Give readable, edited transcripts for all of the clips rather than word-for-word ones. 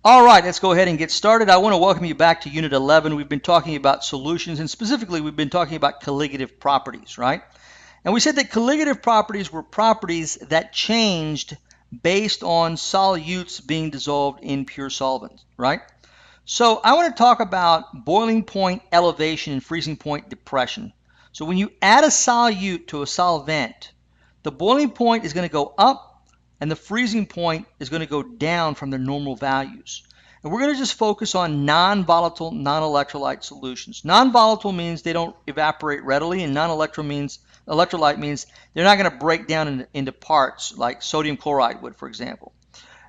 All right, let's go ahead and get started. I want to welcome you back to Unit 11. We've been talking about solutions, and specifically we've been talking about colligative properties, right? And we said that colligative properties were properties that changed based on solutes being dissolved in pure solvents, right? So I want to talk about boiling point elevation and freezing point depression. So when you add a solute to a solvent, the boiling point is going to go up and the freezing point is going to go down from their normal values. And we're going to just focus on non-volatile, non-electrolyte solutions. Non-volatile means they don't evaporate readily, and electrolyte means they're not going to break down into parts like sodium chloride would, for example.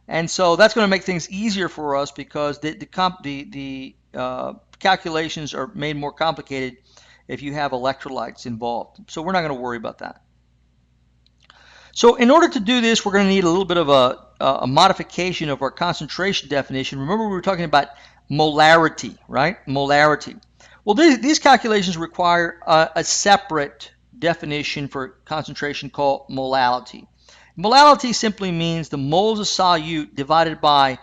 And so that's going to make things easier for us because the calculations are made more complicated if you have electrolytes involved. So we're not going to worry about that. So in order to do this, we're going to need a little bit of a modification of our concentration definition. Remember, we were talking about molarity, right? Molarity. Well, these calculations require a separate definition for concentration called molality. Molality simply means the moles of solute divided by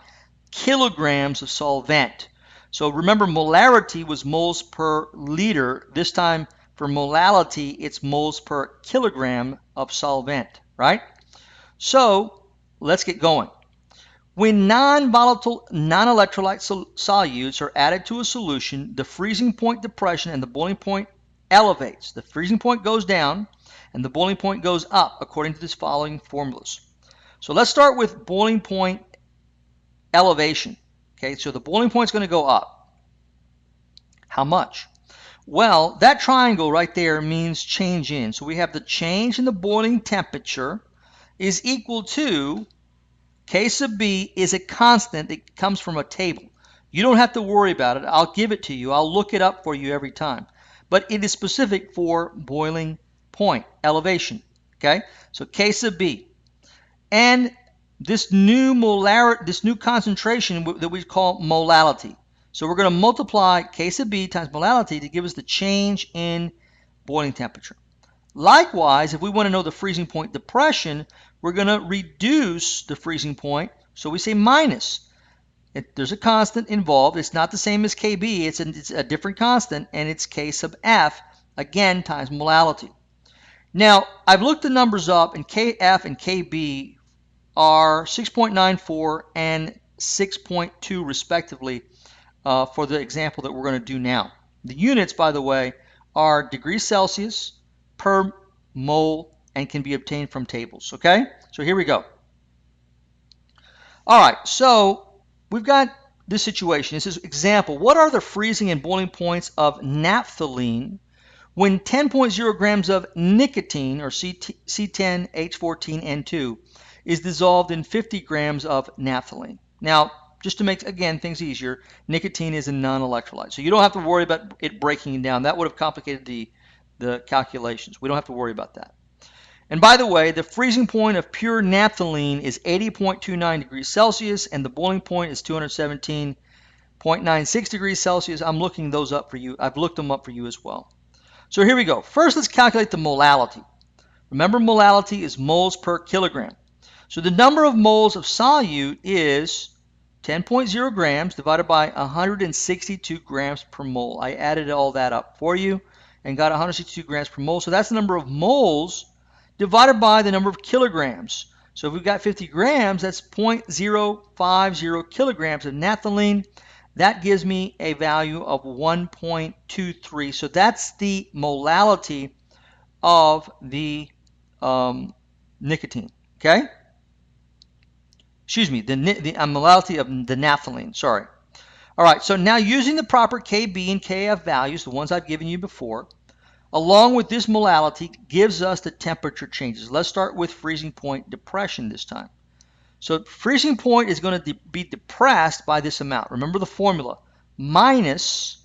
kilograms of solvent. So remember, molarity was moles per liter. This time for molality, it's moles per kilogram of solvent, right? So let's get going. When non-volatile, non-electrolyte solutes are added to a solution, the freezing point depression and the boiling point elevates. The freezing point goes down and the boiling point goes up according to this following formulas. So let's start with boiling point elevation. Okay, so the boiling point is going to go up. How much? Well, that triangle right there means change in. So we have the change in the boiling temperature is equal to K sub B is a constant that comes from a table. You don't have to worry about it. I'll give it to you. I'll look it up for you every time. But it is specific for boiling point elevation. Okay? So K sub B. And this new concentration that we call molality. So we're going to multiply K sub B times molality to give us the change in boiling temperature. Likewise, if we want to know the freezing point depression, we're going to reduce the freezing point. So we say minus. There's a constant involved. It's not the same as Kb. It's a different constant, and it's K sub F, again, times molality. Now, I've looked the numbers up, and Kf and Kb are 6.94 and 6.2 respectively. For the example that we're going to do now. The units, by the way, are degrees Celsius per mole and can be obtained from tables. Okay? So here we go. All right, so we've got this situation. This is example. What are the freezing and boiling points of naphthalene when 10.0 grams of nicotine, or C10H14N2, is dissolved in 50 grams of naphthalene? Now, just to make, again, things easier, nicotine is a non-electrolyte. So you don't have to worry about it breaking down. That would have complicated the calculations. We don't have to worry about that. And by the way, the freezing point of pure naphthalene is 80.29 degrees Celsius, and the boiling point is 217.96 degrees Celsius. I'm looking those up for you. I've looked them up for you as well. So here we go. First, let's calculate the molality. Remember, molality is moles per kilogram. So the number of moles of solute is 10.0 grams divided by 162 grams per mole. I added all that up for you and got 162 grams per mole. So that's the number of moles divided by the number of kilograms. So if we've got 50 grams, that's 0.050 kilograms of naphthalene. That gives me a value of 1.23. So that's the molality of the nicotine. Okay? Excuse me, the molality of the naphthalene, sorry. All right, so now using the proper Kb and Kf values, the ones I've given you before, along with this molality, gives us the temperature changes. Let's start with freezing point depression this time. So freezing point is going to be depressed by this amount. Remember the formula, minus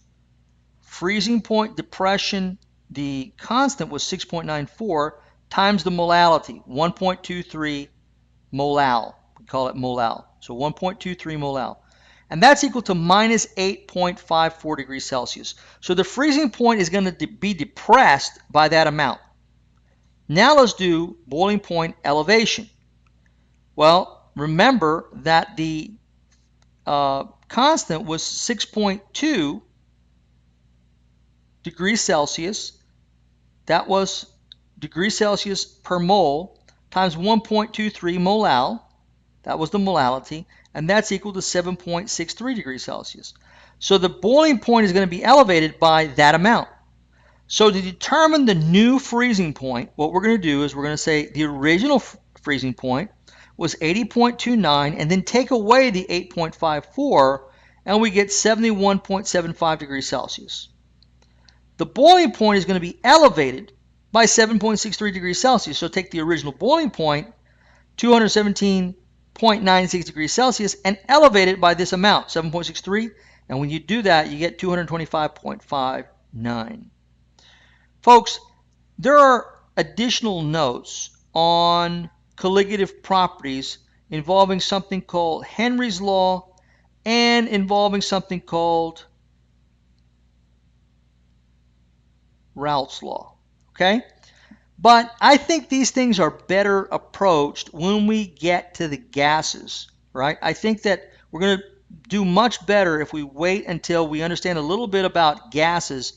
freezing point depression, the constant was 6.94, times the molality, 1.23 molal. We call it molal. So 1.23 molal. And that's equal to minus 8.54 degrees Celsius. So the freezing point is going to be depressed by that amount. Now let's do boiling point elevation. Well, remember that the constant was 6.2 degrees Celsius. That was degrees Celsius per mole times 1.23 molal. That was the molality, and that's equal to 7.63 degrees Celsius. So the boiling point is going to be elevated by that amount. So to determine the new freezing point, what we're going to do is we're going to say the original freezing point was 80.29, and then take away the 8.54, and we get 71.75 degrees Celsius. The boiling point is going to be elevated by 7.63 degrees Celsius. So take the original boiling point, 217.96 degrees Celsius, and elevate it by this amount, 7.63. And when you do that, you get 225.59. Folks, there are additional notes on colligative properties involving something called Henry's law and involving something called Raoult's law. Okay? But I think these things are better approached when we get to the gases, right? I think that we're going to do much better if we wait until we understand a little bit about gases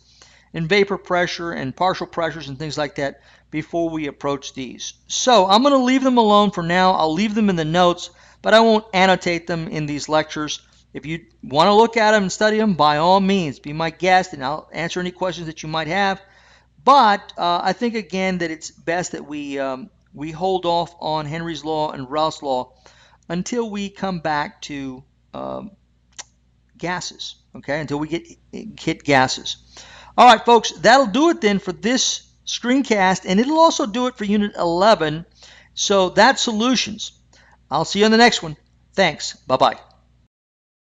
and vapor pressure and partial pressures and things like that before we approach these. So I'm going to leave them alone for now. I'll leave them in the notes, but I won't annotate them in these lectures. If you want to look at them and study them, by all means, be my guest, and I'll answer any questions that you might have. But I think, again, that it's best that we hold off on Henry's law and Raoult's law until we come back to gases, okay, until we hit gases. All right, folks, that'll do it then for this screencast, and it'll also do it for Unit 11. So that's solutions. I'll see you on the next one. Thanks. Bye-bye.